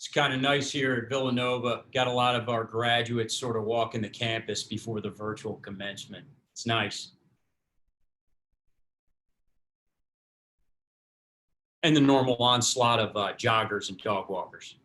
It's kind of nice here at Villanova. Got a lot of our graduates sort of walking the campus before the virtual commencement. It's nice. And the normal onslaught of joggers and dog walkers.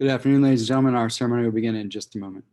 Good afternoon, ladies and gentlemen. Our ceremony will begin in just a moment.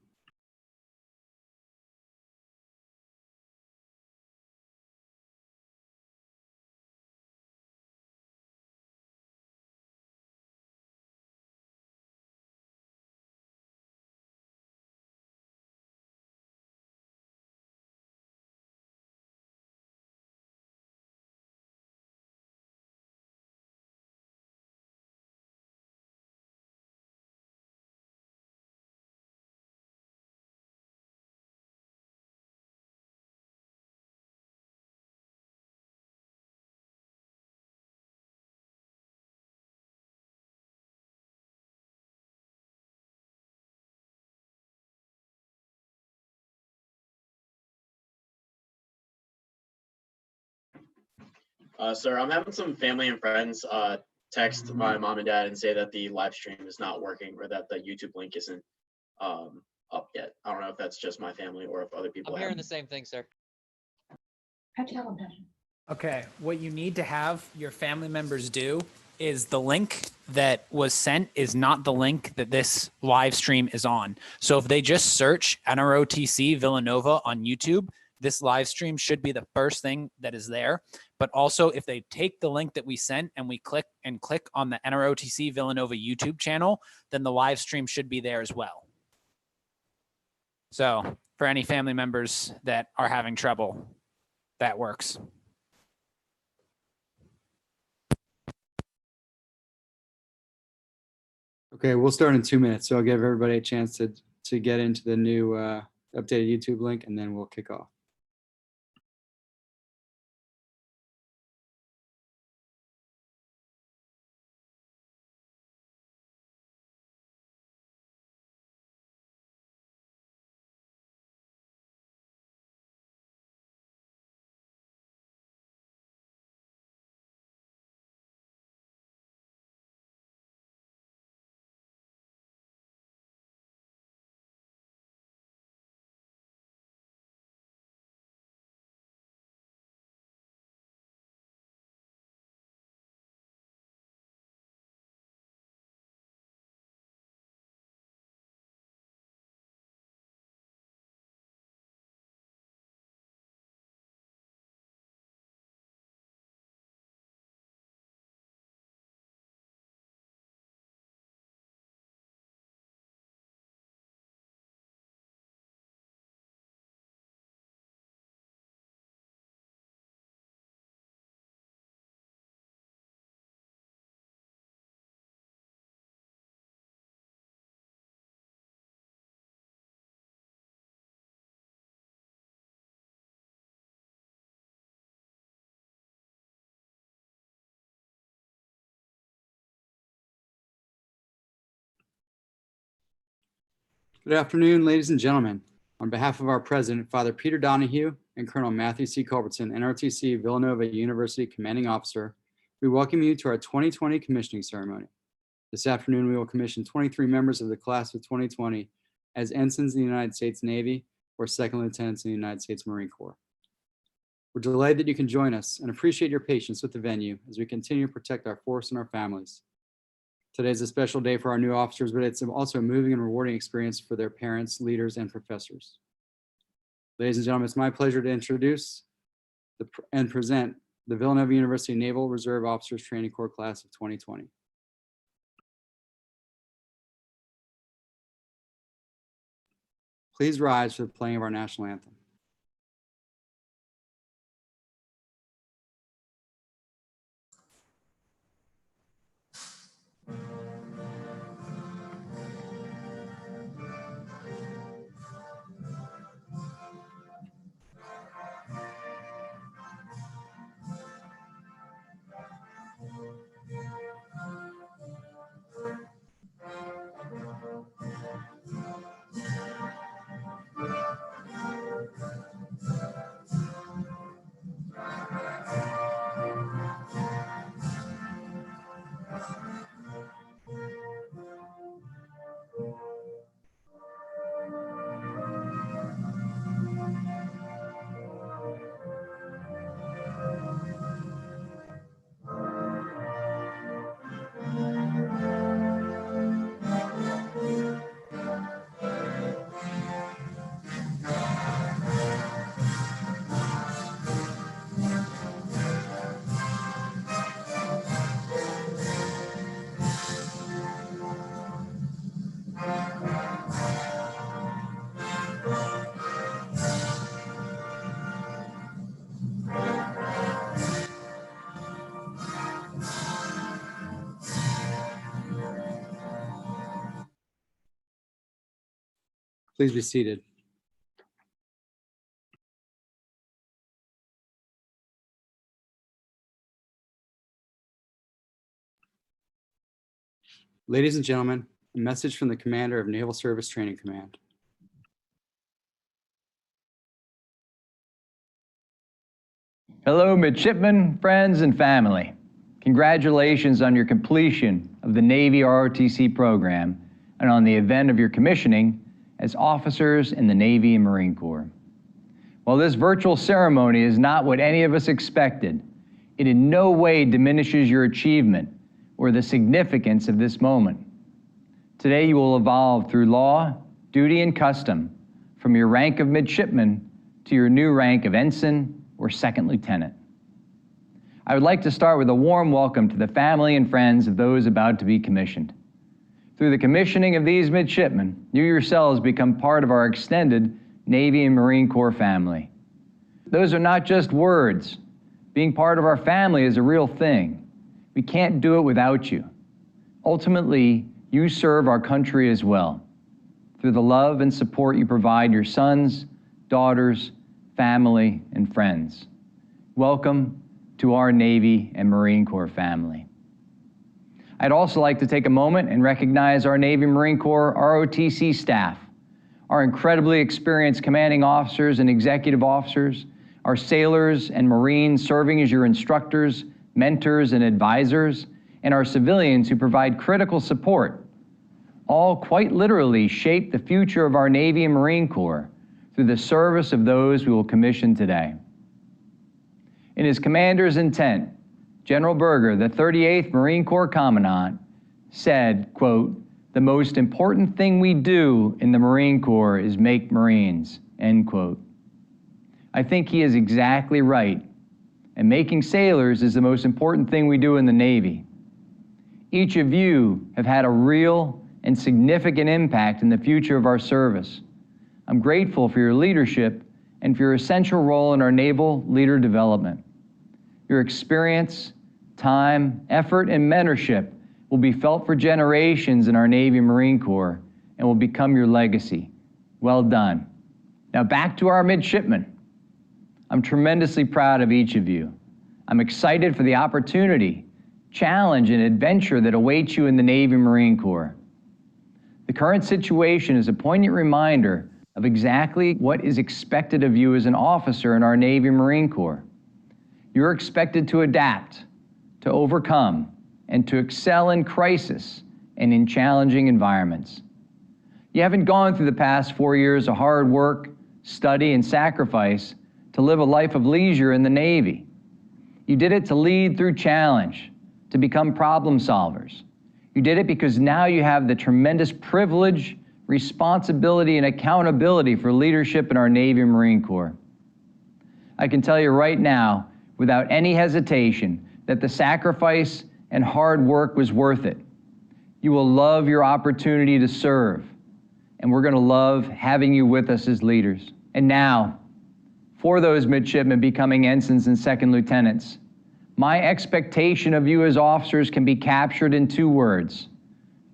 Sir, I'm having some family and friends text my mom and dad and say that the live stream is not working or that the YouTube link isn't up yet. I don't know if that's just my family or if other people I'm have. hearing the same thing, sir. Okay, what you need to have your family members do is the link that was sent is not the link that this live stream is on. So if they just search NROTC Villanova on YouTube, this live stream should be the first thing that is there. But also if they take the link that we sent and we click on the NROTC Villanova YouTube channel, then the live stream should be there as well. So for any family members that are having trouble, that works. Okay, we'll start in 2 minutes. So I'll give everybody a chance to get into the new updated YouTube link, and then we'll kick off. Good afternoon, ladies and gentlemen. On behalf of our president, Father Peter Donahue, and Colonel Matthew C. Culbertson, NROTC Villanova University Commanding Officer, we welcome you to our 2020 commissioning ceremony. This afternoon, we will commission 23 members of the class of 2020 as ensigns in the United States Navy or second lieutenants in the United States Marine Corps. We're delighted that you can join us and appreciate your patience with the venue as we continue to protect our force and our families. Today is a special day for our new officers, but it's also a moving and rewarding experience for their parents, leaders, and professors. Ladies and gentlemen, it's my pleasure to introduce and present the Villanova University Naval Reserve Officers Training Corps Class of 2020. Please rise for the playing of our national anthem. Please be seated. Ladies and gentlemen, a message from the Commander of Naval Service Training Command. Hello, midshipmen, friends, and family. Congratulations on your completion of the Navy ROTC program and on the event of your commissioning as officers in the Navy and Marine Corps. While this virtual ceremony is not what any of us expected, it in no way diminishes your achievement or the significance of this moment. Today you will evolve through law, duty, and custom from your rank of midshipman to your new rank of ensign or second lieutenant. I would like to start with a warm welcome to the family and friends of those about to be commissioned. Through the commissioning of these midshipmen, you yourselves become part of our extended Navy and Marine Corps family. Those are not just words. Being part of our family is a real thing. We can't do it without you. Ultimately, you serve our country as well, through the love and support you provide your sons, daughters, family, and friends. Welcome to our Navy and Marine Corps family. I'd also like to take a moment and recognize our Navy and Marine Corps ROTC staff, our incredibly experienced commanding officers and executive officers, our sailors and Marines serving as your instructors, mentors, and advisors, and our civilians who provide critical support, all quite literally shape the future of our Navy and Marine Corps through the service of those we will commission today. In his commander's intent, General Berger, the 38th Marine Corps Commandant, said, quote, "The most important thing we do in the Marine Corps is make Marines," end quote. I think he is exactly right, and making sailors is the most important thing we do in the Navy. Each of you have had a real and significant impact in the future of our service. I'm grateful for your leadership and for your essential role in our naval leader development. Your experience, time, effort, and mentorship will be felt for generations in our Navy and Marine Corps and will become your legacy. Well done. Now back to our midshipmen. I'm tremendously proud of each of you. I'm excited for the opportunity, challenge, and adventure that awaits you in the Navy and Marine Corps. The current situation is a poignant reminder of exactly what is expected of you as an officer in our Navy and Marine Corps. You're expected to adapt, to overcome, and to excel in crisis and in challenging environments. You haven't gone through the past 4 years of hard work, study, and sacrifice to live a life of leisure in the Navy. You did it to lead through challenge, to become problem solvers. You did it because now you have the tremendous privilege, responsibility, and accountability for leadership in our Navy and Marine Corps. I can tell you right now, without any hesitation, that the sacrifice and hard work was worth it. You will love your opportunity to serve, and we're going to love having you with us as leaders. And now, for those midshipmen becoming ensigns and second lieutenants, my expectation of you as officers can be captured in 2 words: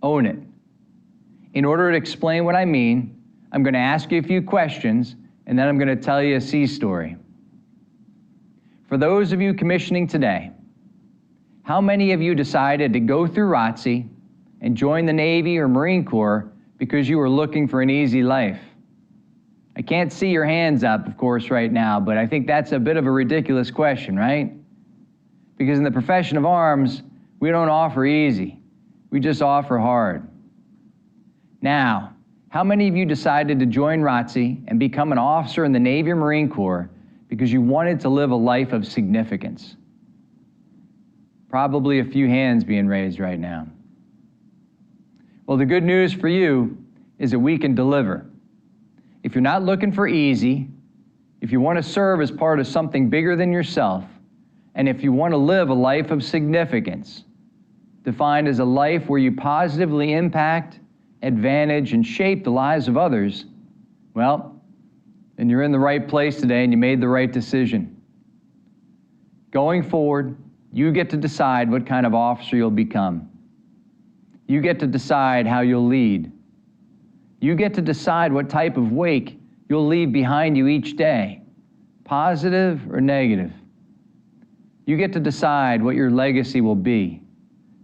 own it. In order to explain what I mean, I'm going to ask you a few questions, and then I'm going to tell you a sea story. For those of you commissioning today, how many of you decided to go through ROTC and join the Navy or Marine Corps because you were looking for an easy life? I can't see your hands up, of course, right now, but I think that's a bit of a ridiculous question, right? Because in the profession of arms, we don't offer easy. We just offer hard. Now, how many of you decided to join ROTC and become an officer in the Navy or Marine Corps because you wanted to live a life of significance? Probably a few hands being raised right now. Well, the good news for you is that we can deliver. If you're not looking for easy, if you want to serve as part of something bigger than yourself, and if you want to live a life of significance, defined as a life where you positively impact, advantage, and shape the lives of others, well, then you're in the right place today and you made the right decision. Going forward, you get to decide what kind of officer you'll become. You get to decide how you'll lead. You get to decide what type of wake you'll leave behind you each day, positive or negative. You get to decide what your legacy will be.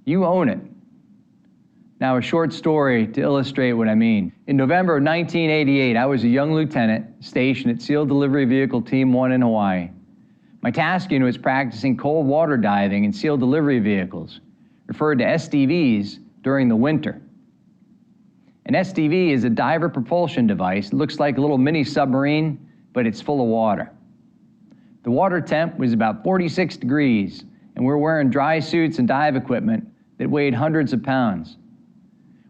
You own it. Now, a short story to illustrate what I mean. In November of 1988, I was a young lieutenant stationed at SEAL Delivery Vehicle Team 1 in Hawaii. My task unit was practicing cold water diving in sealed delivery vehicles, referred to SDVs, during the winter. An SDV is a diver propulsion device. It looks like a little mini submarine, but it's full of water. The water temp was about 46 degrees, and we're wearing dry suits and dive equipment that weighed hundreds of pounds.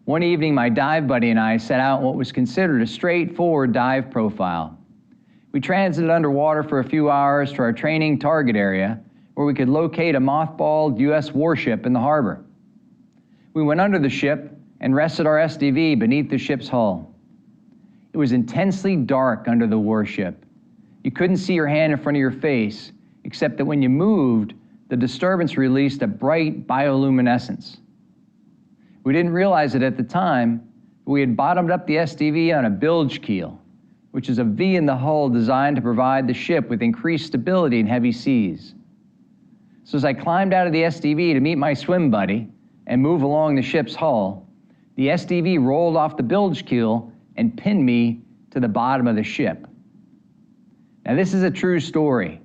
One evening, my dive buddy and I set out what was considered a straightforward dive profile. We transited underwater for a few hours to our training target area, where we could locate a mothballed U.S. warship in the harbor. We went under the ship and rested our SDV beneath the ship's hull. It was intensely dark under the warship. You couldn't see your hand in front of your face, except that when you moved, the disturbance released a bright bioluminescence. We didn't realize it at the time, but we had bottomed up the SDV on a bilge keel, which is a V in the hull designed to provide the ship with increased stability in heavy seas. So as I climbed out of the SDV to meet my swim buddy and move along the ship's hull, the SDV rolled off the bilge keel and pinned me to the bottom of the ship. Now, this is a true story.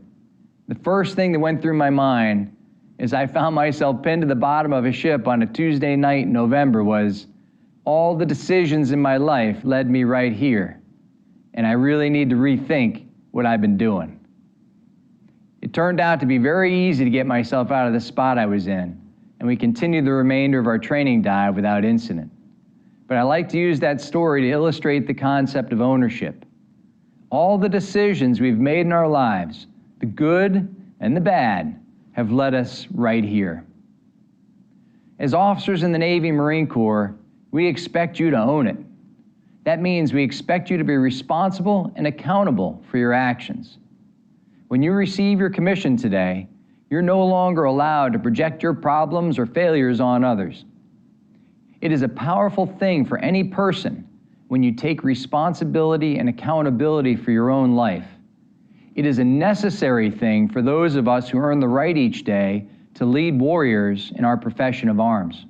The first thing that went through my mind as I found myself pinned to the bottom of a ship on a Tuesday night in November was, all the decisions in my life led me right here, and I really need to rethink what I've been doing. It turned out to be very easy to get myself out of the spot I was in, and we continued the remainder of our training dive without incident. But I like to use that story to illustrate the concept of ownership. All the decisions we've made in our lives, the good and the bad, have led us right here. As officers in the Navy and Marine Corps, we expect you to own it. That means we expect you to be responsible and accountable for your actions. When you receive your commission today, you're no longer allowed to project your problems or failures on others. It is a powerful thing for any person when you take responsibility and accountability for your own life. It is a necessary thing for those of us who earn the right each day to lead warriors in our profession of arms.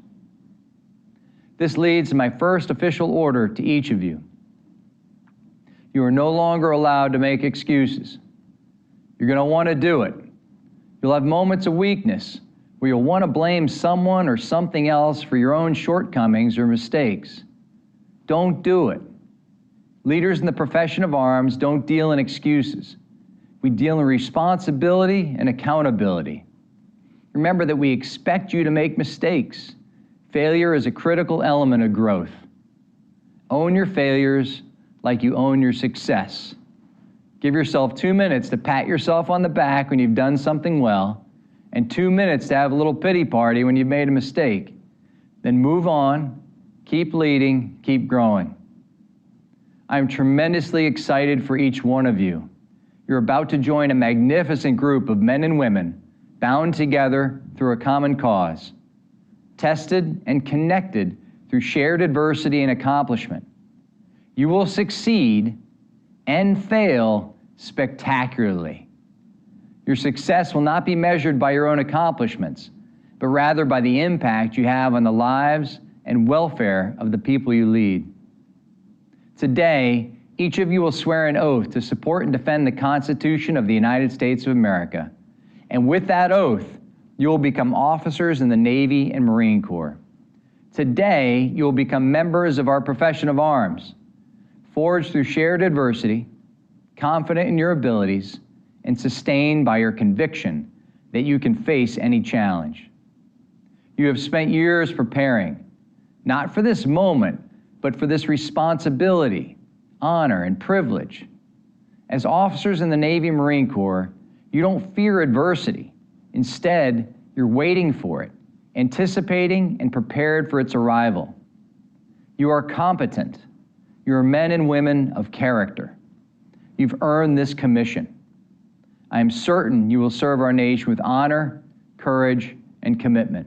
This leads to my first official order to each of you. You are no longer allowed to make excuses. You're going to want to do it. You'll have moments of weakness where you'll want to blame someone or something else for your own shortcomings or mistakes. Don't do it. Leaders in the profession of arms don't deal in excuses. We deal in responsibility and accountability. Remember that we expect you to make mistakes. Failure is a critical element of growth. Own your failures like you own your success. Give yourself 2 minutes to pat yourself on the back when you've done something well, and 2 minutes to have a little pity party when you've made a mistake. Then move on, keep leading, keep growing. I'm tremendously excited for each one of you. You're about to join a magnificent group of men and women bound together through a common cause, tested and connected through shared adversity and accomplishment. You will succeed and fail spectacularly. Your success will not be measured by your own accomplishments, but rather by the impact you have on the lives and welfare of the people you lead. Today, each of you will swear an oath to support and defend the Constitution of the United States of America. And with that oath, you will become officers in the Navy and Marine Corps. Today, you will become members of our profession of arms, forged through shared adversity, confident in your abilities, and sustained by your conviction that you can face any challenge. You have spent years preparing, not for this moment, but for this responsibility, honor, and privilege. As officers in the Navy and Marine Corps, you don't fear adversity. Instead, you're waiting for it, anticipating and prepared for its arrival. You are competent. You are men and women of character. You've earned this commission. I am certain you will serve our nation with honor, courage, and commitment.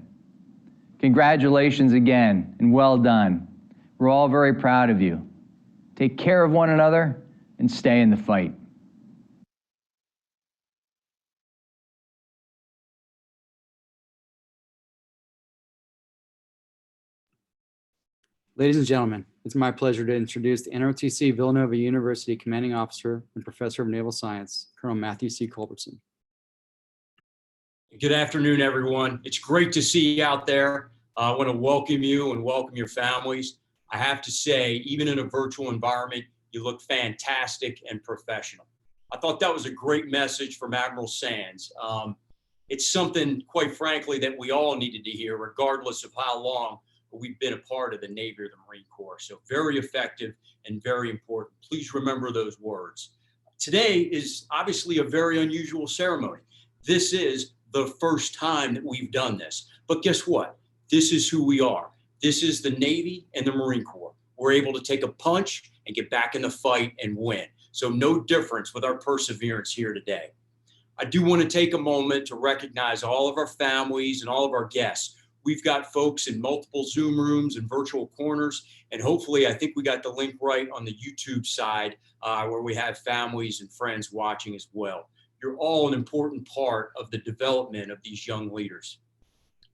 Congratulations again, and well done. We're all very proud of you. Take care of one another and stay in the fight. Ladies and gentlemen, it's my pleasure to introduce the NROTC Villanova University Commanding Officer and Professor of Naval Science, Colonel Matthew C. Culbertson. Good afternoon, everyone. It's great to see you out there. I want to welcome you and welcome your families. I have to say, even in a virtual environment, you look fantastic and professional. I thought that was a great message from Admiral Sands. It's something, quite frankly, that we all needed to hear, regardless of how long we've been a part of the Navy or the Marine Corps. So very effective and very important. Please remember those words. Today is obviously a very unusual ceremony. This is the first time that we've done this. But guess what? This is who we are. This is the Navy and the Marine Corps. We're able to take a punch and get back in the fight and win. So no difference with our perseverance here today. I do want to take a moment to recognize all of our families and all of our guests. We've got folks in multiple Zoom rooms and virtual corners, and hopefully I think we got the link right on the YouTube side where we have families and friends watching as well. You're all an important part of the development of these young leaders.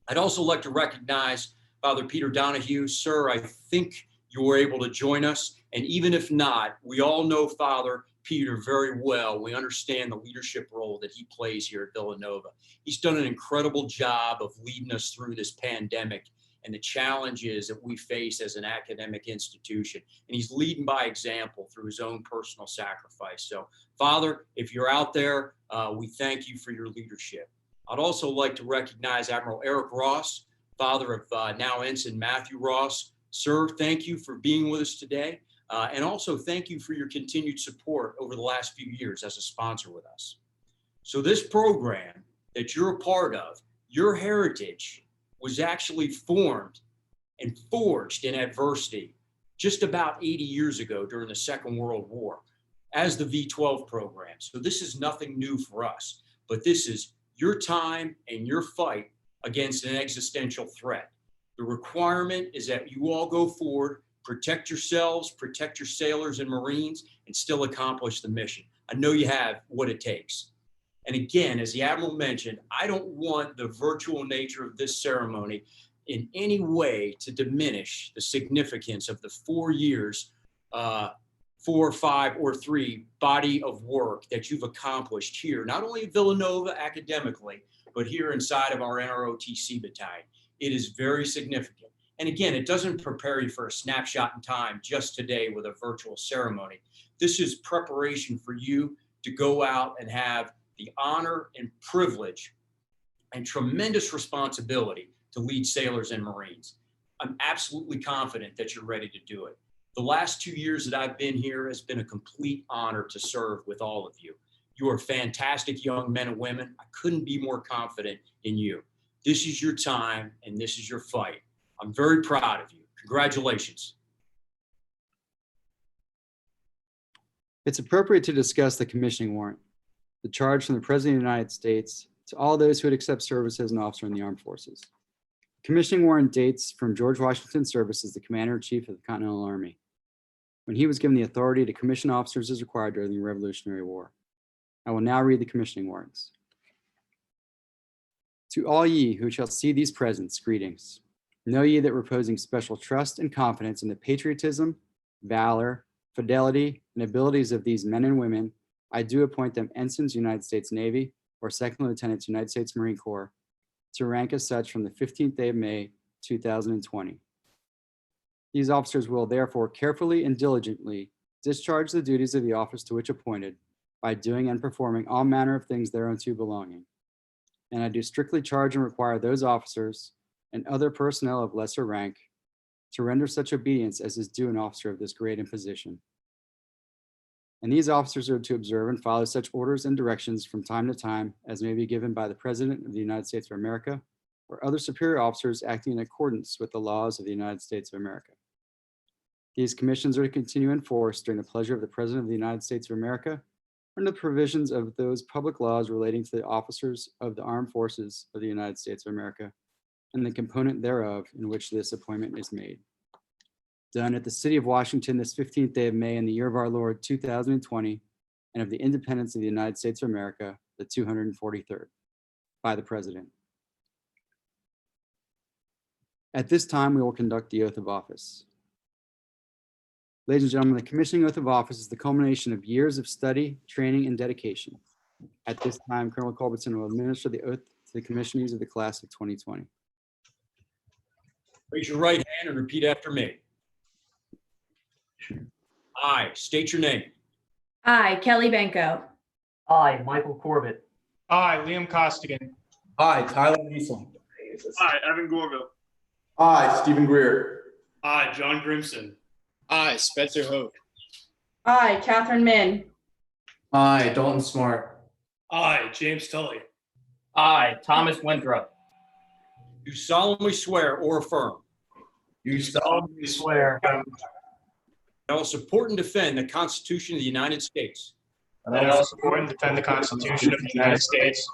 I'd also like to recognize Father Peter Donahue. Sir, I think you were able to join us. And even if not, we all know Father Peter very well. We understand the leadership role that he plays here at Villanova. He's done an incredible job of leading us through this pandemic and the challenges that we face as an academic institution. And he's leading by example through his own personal sacrifice. So, Father, if you're out there, we thank you for your leadership. I'd also like to recognize Admiral Eric Ross, father of now Ensign Matthew Ross. Sir, thank you for being with us today. And also thank you for your continued support over the last few years as a sponsor with us. So this program that you're a part of, your heritage was actually formed and forged in adversity just about 80 years ago during the Second World War as the V-12 program. So this is nothing new for us, but this is your time and your fight against an existential threat. The requirement is that you all go forward, protect yourselves, protect your sailors and Marines, and still accomplish the mission. I know you have what it takes. And again, as the Admiral mentioned, I don't want the virtual nature of this ceremony in any way to diminish the significance of the 4 years, 4, 5, or 3 body of work that you've accomplished here, not only at Villanova academically, but here inside of our NROTC battalion. It is very significant. And again, it doesn't prepare you for a snapshot in time just today with a virtual ceremony. This is preparation for you to go out and have the honor and privilege and tremendous responsibility to lead sailors and Marines. I'm absolutely confident that you're ready to do it. The last 2 years that I've been here has been a complete honor to serve with all of you. You are fantastic young men and women. I couldn't be more confident in you. This is your time and this is your fight. I'm very proud of you. Congratulations. It's appropriate to discuss the commissioning warrant, the charge from the President of the United States to all those who would accept service as an officer in the armed forces. The commissioning warrant dates from George Washington's service as the Commander-in-Chief of the Continental Army, when he was given the authority to commission officers as required during the Revolutionary War. I will now read the commissioning warrants. To all ye who shall see these presents, greetings. Know ye that reposing special trust and confidence in the patriotism, valor, fidelity, and abilities of these men and women, I do appoint them ensigns United States Navy or second lieutenants United States Marine Corps to rank as such from the 15th day of May, 2020. These officers will therefore carefully and diligently discharge the duties of the office to which appointed by doing and performing all manner of things thereunto belonging. And I do strictly charge and require those officers and other personnel of lesser rank to render such obedience as is due an officer of this grade and position. And these officers are to observe and follow such orders and directions from time to time as may be given by the President of the United States of America or other superior officers acting in accordance with the laws of the United States of America. These commissions are to continue in force during the pleasure of the President of the United States of America under the provisions of those public laws relating to the officers of the armed forces of the United States of America and the component thereof in which this appointment is made. Done at the city of Washington this 15th day of May in the year of our Lord 2020 and of the independence of the United States of America, the 243rd, by the President. At this time, we will conduct the oath of office. Ladies and gentlemen, the commissioning oath of office is the culmination of years of study, training, and dedication. At this time, Colonel Culbertson will administer the oath to the commissionees of the class of 2020. Raise your right hand and repeat after me. I state your name. I, Kelly Benko, I, Michael Corbett. I, Liam Costigan. I, Tyler Niesel. I, Evan Gorville. I, Stephen Greer. I, John Grimson. I, Spencer Hope. I, Catherine Min, I, Dalton Smart. I, James Tully. I, Thomas Winthrop. Do solemnly swear or affirm You solemnly swear that I will support and defend the Constitution of the United States That I will support and defend the Constitution of the United States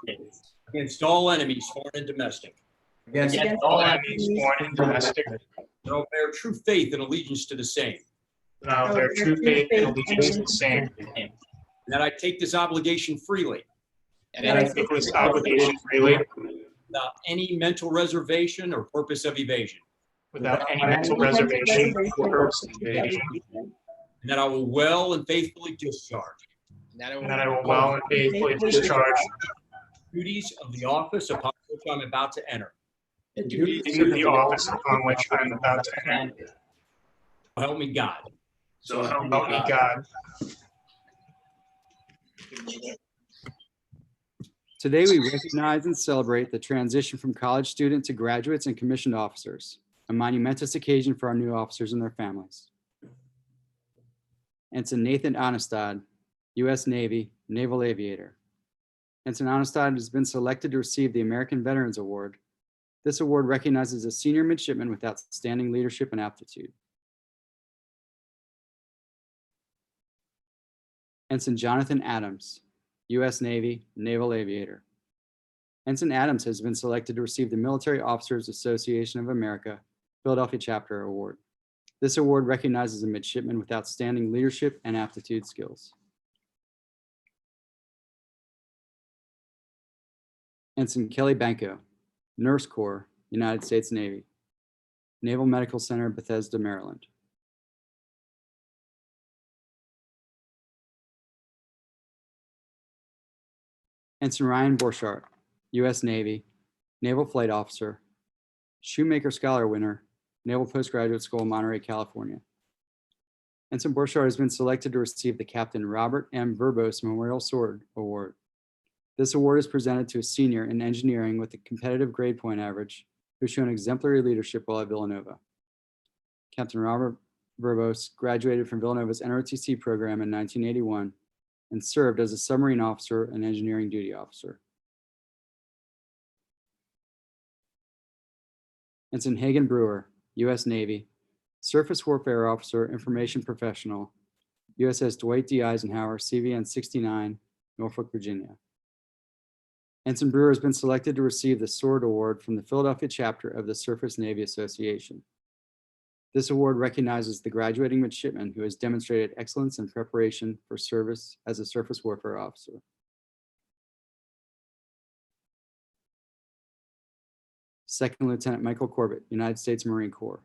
against all enemies, foreign and domestic. against against all enemies, foreign and domestic, That I will bear true faith and allegiance to the same. and I will bear true faith and allegiance to the same, And that I take this obligation freely, and that I take this obligation freely without any mental reservation or purpose of evasion. without any mental reservation or purpose of evasion, And that I will well and faithfully discharge and that I will well and faithfully discharge the duties of the office upon which I'm about to enter. the duties of the office upon which I am about to enter. So help me God. So help me God. Today, we recognize and celebrate the transition from college student to graduates and commissioned officers, a monumentous occasion for our new officers and their families. Ensign Nathan Onestad, U.S. Navy, Naval Aviator. Ensign Onestad has been selected to receive the American Veterans Award. This award recognizes a senior midshipman with outstanding leadership and aptitude. Ensign Jonathan Adams, U.S. Navy, Naval Aviator. Ensign Adams has been selected to receive the Military Officers Association of America Philadelphia Chapter Award. This award recognizes a midshipman with outstanding leadership and aptitude skills. Ensign Kelly Benko, Nurse Corps, United States Navy, Naval Medical Center, Bethesda, Maryland. Ensign Ryan Borchardt, U.S. Navy, Naval Flight Officer, Shoemaker Scholar winner, Naval Postgraduate School, Monterey, California. Ensign Borchardt has been selected to receive the Captain Robert M. Verbose Memorial Sword Award. This award is presented to a senior in engineering with a competitive grade point average who has shown exemplary leadership while at Villanova. Captain Robert Verbose graduated from Villanova's NROTC program in 1981 and served as a submarine officer and engineering duty officer. Ensign Hagen Brewer, U.S. Navy, Surface Warfare Officer, Information Professional, USS Dwight D. Eisenhower, CVN 69, Norfolk, Virginia. Ensign Brewer has been selected to receive the Sword Award from the Philadelphia chapter of the Surface Navy Association. This award recognizes the graduating midshipman who has demonstrated excellence in preparation for service as a surface warfare officer. Second Lieutenant Michael Corbett, United States Marine Corps.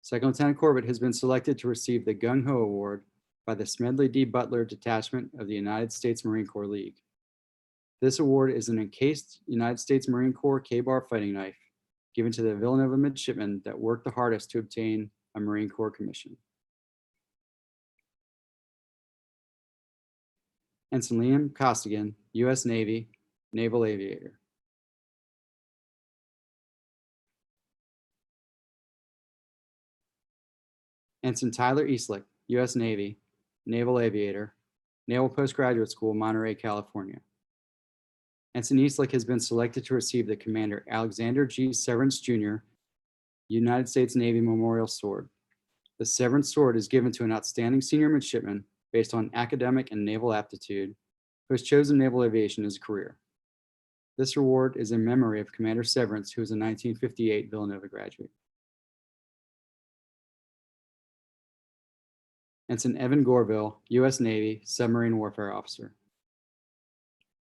Second Lieutenant Corbett has been selected to receive the Gung Ho Award by the Smedley D. Butler Detachment of the United States Marine Corps League. This award is an encased United States Marine Corps K-bar fighting knife given to the Villanova midshipmen that worked the hardest to obtain a Marine Corps commission. Ensign Liam Costigan, U.S. Navy, Naval Aviator. Ensign Tyler Eastlick, U.S. Navy, Naval Aviator, Naval Postgraduate School, Monterey, California. Ensign Eastlick has been selected to receive the Commander Alexander G. Severance Jr. United States Navy Memorial Sword. The Severance Sword is given to an outstanding senior midshipman based on academic and naval aptitude who has chosen naval aviation as a career. This award is in memory of Commander Severance, who is a 1958 Villanova graduate. Ensign Evan Gorville, U.S. Navy, Submarine Warfare Officer.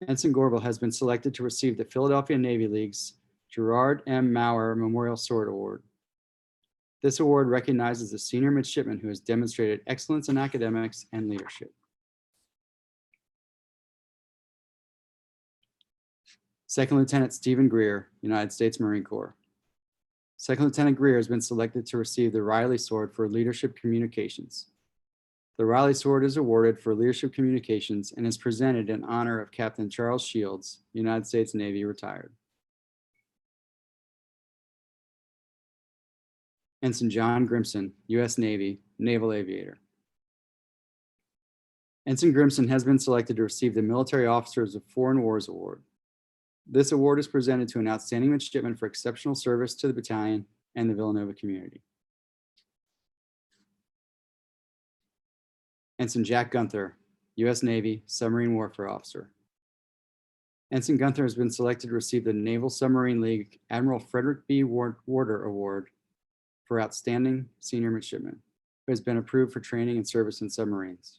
Ensign Gorville has been selected to receive the Philadelphia Navy League's Gerard M. Maurer Memorial Sword Award. This award recognizes a senior midshipman who has demonstrated excellence in academics and leadership. Second Lieutenant Stephen Greer, United States Marine Corps. Second Lieutenant Greer has been selected to receive the Riley Sword for Leadership Communications. The Riley Sword is awarded for leadership communications and is presented in honor of Captain Charles Shields, United States Navy, retired. Ensign John Grimson, U.S. Navy, Naval Aviator. Ensign Grimson has been selected to receive the Military Officers of Foreign Wars Award. This award is presented to an outstanding midshipman for exceptional service to the battalion and the Villanova community. Ensign Jack Gunther, U.S. Navy, Submarine Warfare Officer. Ensign Gunther has been selected to receive the Naval Submarine League Admiral Frederick B. Warder Award for Outstanding Senior Midshipman, who has been approved for training and service in submarines.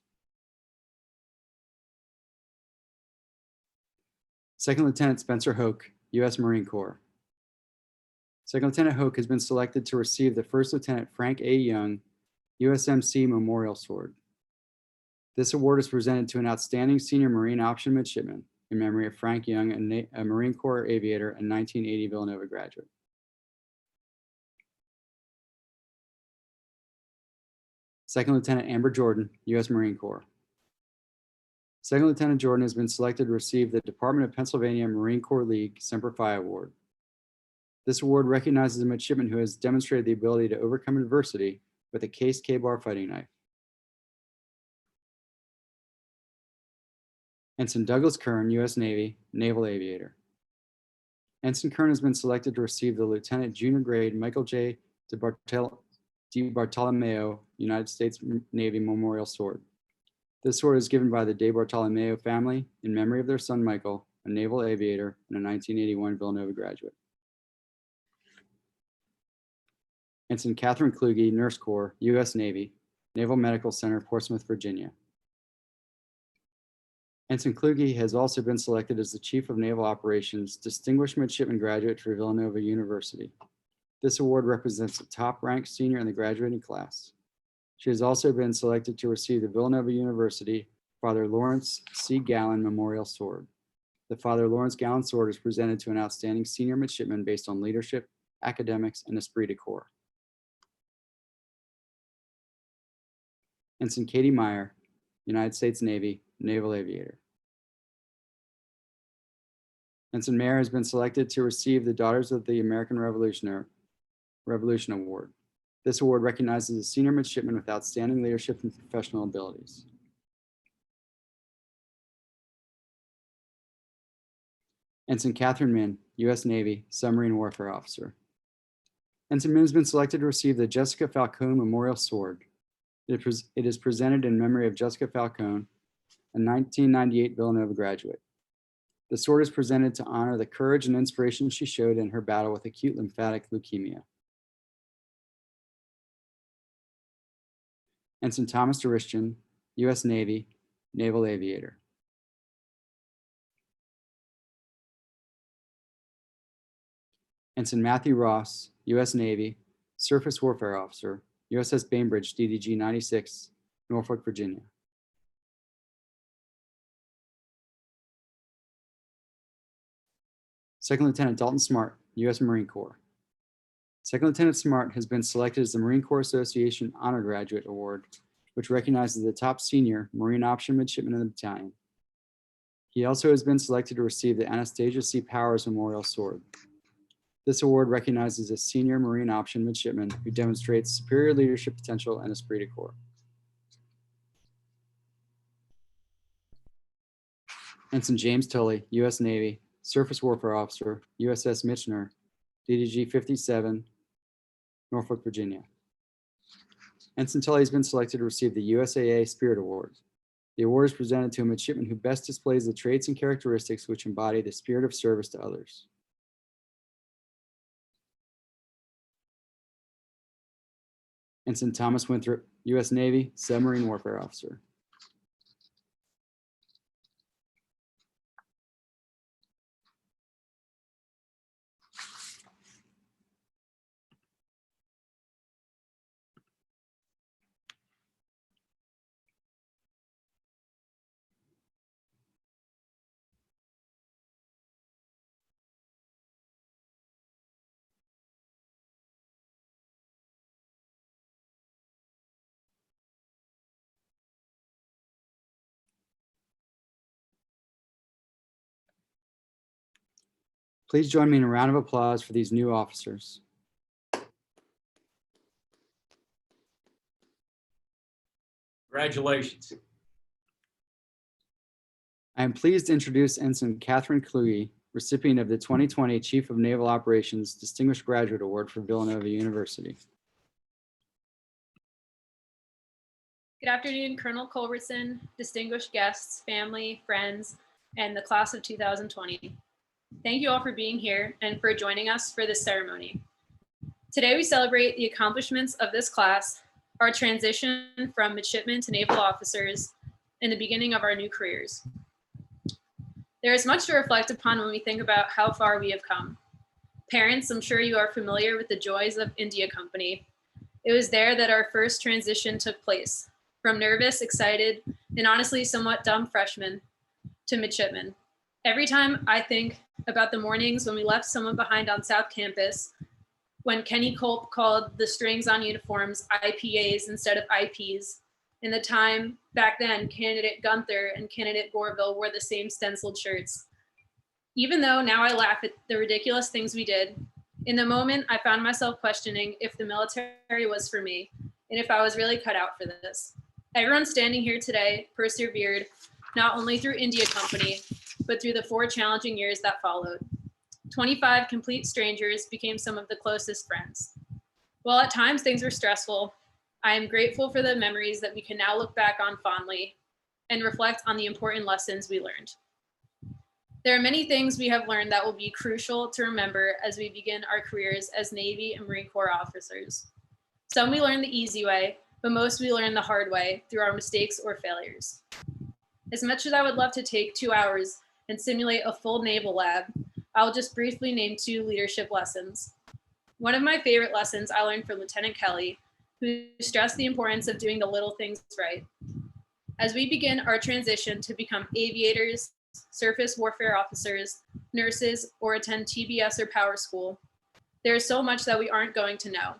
Second Lieutenant Spencer Hoke, U.S. Marine Corps. Second Lieutenant Hoke has been selected to receive the First Lieutenant Frank A. Young, USMC Memorial Sword. This award is presented to an outstanding senior Marine option midshipman in memory of Frank Young, a Marine Corps aviator and 1980 Villanova graduate. Second Lieutenant Amber Jordan, U.S. Marine Corps. Second Lieutenant Jordan has been selected to receive the Department of Pennsylvania Marine Corps League Semper Fi Award. This award recognizes a midshipman who has demonstrated the ability to overcome adversity with a Case K-bar fighting knife. Ensign Douglas Kern, U.S. Navy, Naval Aviator. Ensign Kern has been selected to receive the Lieutenant Junior Grade Michael J. DeBartolomeo, United States Navy Memorial Sword. This sword is given by the DeBartolomeo family in memory of their son Michael, a naval aviator and a 1981 Villanova graduate. Ensign Catherine Kluge, Nurse Corps, U.S. Navy, Naval Medical Center, Portsmouth, Virginia. Ensign Kluge has also been selected as the Chief of Naval Operations, Distinguished Midshipman Graduate for Villanova University. This award represents the top-ranked senior in the graduating class. She has also been selected to receive the Villanova University Father Lawrence C. Gallen Memorial Sword. The Father Lawrence Gallen Sword is presented to an outstanding senior midshipman based on leadership, academics, and esprit de corps. Ensign Katie Meyer, United States Navy, Naval Aviator. Ensign Meyer has been selected to receive the Daughters of the American Revolution Award. This award recognizes a senior midshipman with outstanding leadership and professional abilities. Ensign Catherine Min, U.S. Navy, Submarine Warfare Officer. Ensign Min has been selected to receive the Jessica Falcone Memorial Sword. It is presented in memory of Jessica Falcone, a 1998 Villanova graduate. The sword is presented to honor the courage and inspiration she showed in her battle with acute lymphatic leukemia. Ensign Thomas Deristian, U.S. Navy, Naval Aviator. Ensign Matthew Ross, U.S. Navy, Surface Warfare Officer, USS Bainbridge, DDG 96, Norfolk, Virginia. Second Lieutenant Dalton Smart, U.S. Marine Corps. Second Lieutenant Smart has been selected as the Marine Corps Association Honor Graduate Award, which recognizes the top senior Marine option midshipman in the battalion. He also has been selected to receive the Anastasia C. Powers Memorial Sword. This award recognizes a senior Marine option midshipman who demonstrates superior leadership potential and esprit de corps. Ensign James Tully, U.S. Navy, Surface Warfare Officer, USS Michener, DDG 57, Norfolk, Virginia. Ensign Tully has been selected to receive the USAA Spirit Award. The award is presented to a midshipman who best displays the traits and characteristics which embody the spirit of service to others. Ensign Thomas Winthrop, U.S. Navy, Submarine Warfare Officer. Please join me in a round of applause for these new officers. Congratulations. I am pleased to introduce Ensign Catherine Kluge, recipient of the 2020 Chief of Naval Operations Distinguished Graduate Award for Villanova University. Good afternoon, Colonel Culbertson, distinguished guests, family, friends, and the class of 2020. Thank you all for being here and for joining us for this ceremony. Today we celebrate the accomplishments of this class, our transition from midshipmen to naval officers, and the beginning of our new careers. There is much to reflect upon when we think about how far we have come. Parents, I'm sure you are familiar with the joys of India Company. It was there that our first transition took place, from nervous, excited, and honestly somewhat dumb freshmen to midshipmen. Every time I think about the mornings when we left someone behind on South Campus, when Kenny Culp called the strings on uniforms IPAs instead of IPs, and the time back then candidate Gunther and candidate Gorville wore the same stenciled shirts. Even though now I laugh at the ridiculous things we did, in the moment I found myself questioning if the military was for me and if I was really cut out for this. Everyone standing here today persevered not only through India Company, but through the 4 challenging years that followed. 25 complete strangers became some of the closest friends. While at times things were stressful, I am grateful for the memories that we can now look back on fondly and reflect on the important lessons we learned. There are many things we have learned that will be crucial to remember as we begin our careers as Navy and Marine Corps officers. Some we learn the easy way, but most we learn the hard way through our mistakes or failures. As much as I would love to take 2 hours and simulate a full naval lab, I'll just briefly name 2 leadership lessons. One of my favorite lessons I learned from Lieutenant Kelly, who stressed the importance of doing the little things right. As we begin our transition to become aviators, surface warfare officers, nurses, or attend TBS or power school, there is so much that we aren't going to know.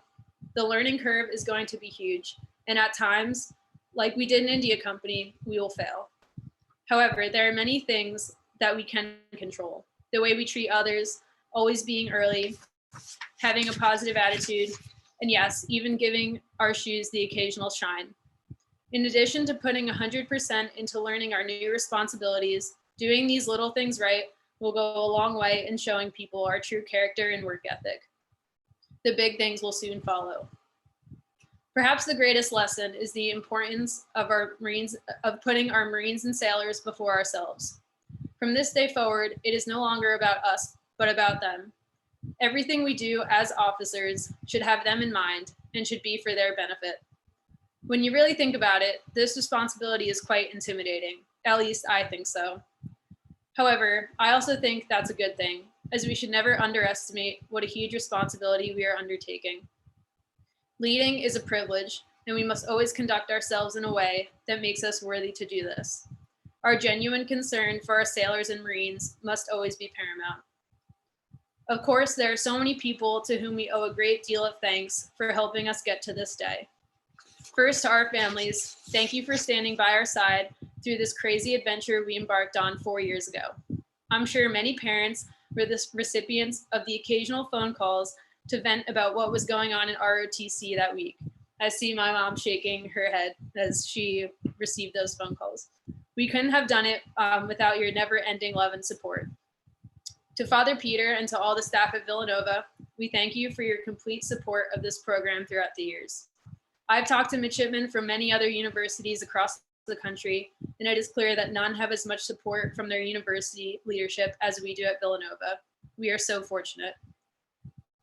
The learning curve is going to be huge, and at times, like we did in India Company, we will fail. However, there are many things that we can control. The way we treat others, always being early, having a positive attitude, and yes, even giving our shoes the occasional shine. In addition to putting 100% into learning our new responsibilities, doing these little things right will go a long way in showing people our true character and work ethic. The big things will soon follow. Perhaps the greatest lesson is the importance of putting our Marines and sailors before ourselves. From this day forward, it is no longer about us, but about them. Everything we do as officers should have them in mind and should be for their benefit. When you really think about it, this responsibility is quite intimidating. At least I think so. However, I also think that's a good thing, as we should never underestimate what a huge responsibility we are undertaking. Leading is a privilege, and we must always conduct ourselves in a way that makes us worthy to do this. Our genuine concern for our sailors and Marines must always be paramount. Of course, there are so many people to whom we owe a great deal of thanks for helping us get to this day. First, to our families, thank you for standing by our side through this crazy adventure we embarked on 4 years ago. I'm sure many parents were the recipients of the occasional phone calls to vent about what was going on in ROTC that week. I see my mom shaking her head as she received those phone calls. We couldn't have done it without your never-ending love and support. To Father Peter and to all the staff at Villanova, we thank you for your complete support of this program throughout the years. I've talked to midshipmen from many other universities across the country, and it is clear that none have as much support from their university leadership as we do at Villanova. We are so fortunate.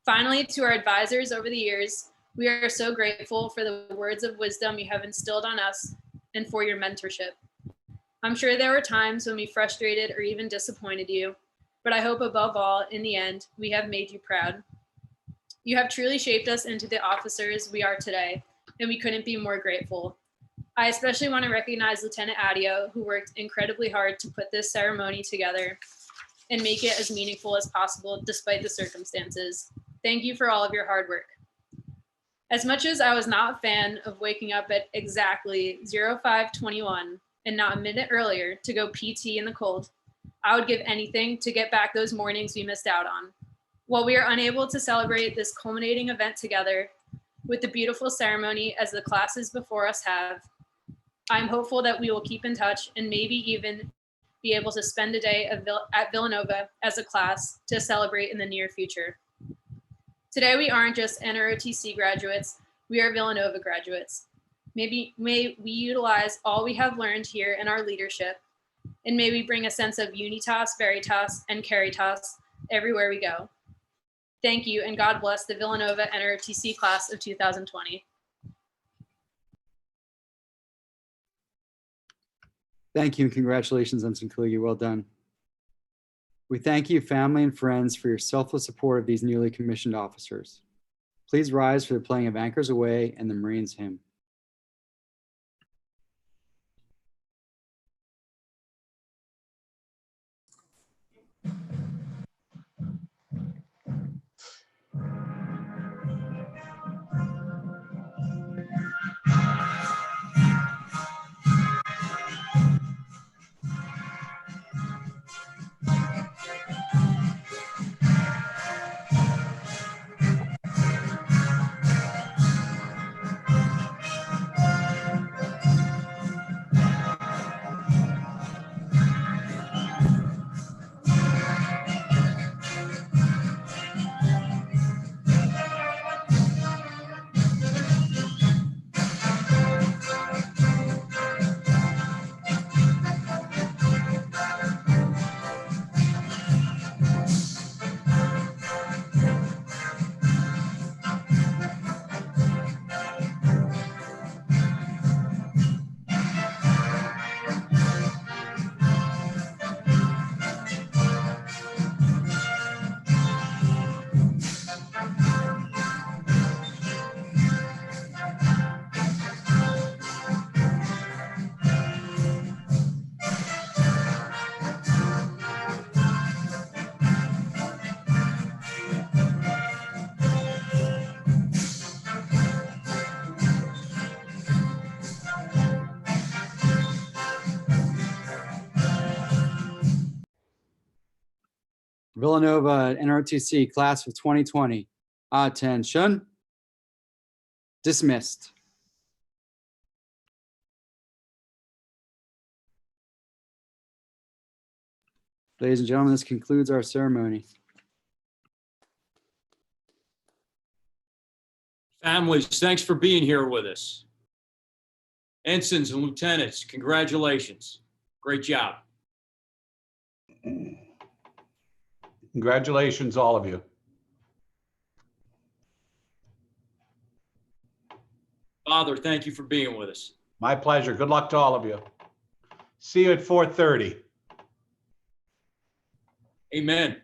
Finally, to our advisors over the years, we are so grateful for the words of wisdom you have instilled on us and for your mentorship. I'm sure there were times when we frustrated or even disappointed you, but I hope above all, in the end, we have made you proud. You have truly shaped us into the officers we are today, and we couldn't be more grateful. I especially want to recognize Lieutenant Adio, who worked incredibly hard to put this ceremony together and make it as meaningful as possible despite the circumstances. Thank you for all of your hard work. As much as I was not a fan of waking up at exactly 05:21 and not a minute earlier to go PT in the cold, I would give anything to get back those mornings we missed out on. While we are unable to celebrate this culminating event together with the beautiful ceremony as the classes before us have, I'm hopeful that we will keep in touch and maybe even be able to spend a day at Villanova as a class to celebrate in the near future. Today, we aren't just NROTC graduates, we are Villanova graduates. May we utilize all we have learned here in our leadership, and may we bring a sense of unitas, veritas, and caritas everywhere we go. Thank you, and God bless the Villanova NROTC class of 2020. Thank you and congratulations, Ensign Kalugi. Well done. We thank you, family and friends, for your selfless support of these newly commissioned officers. Please rise for the playing of Anchors Away and the Marines hymn. Villanova NROTC class of 2020. Attention. Dismissed. Ladies and gentlemen, this concludes our ceremony. Families, thanks for being here with us. Ensigns and lieutenants, congratulations. Great job. Congratulations, all of you. Father, thank you for being with us. My pleasure. Good luck to all of you. See you at 4:30. Amen.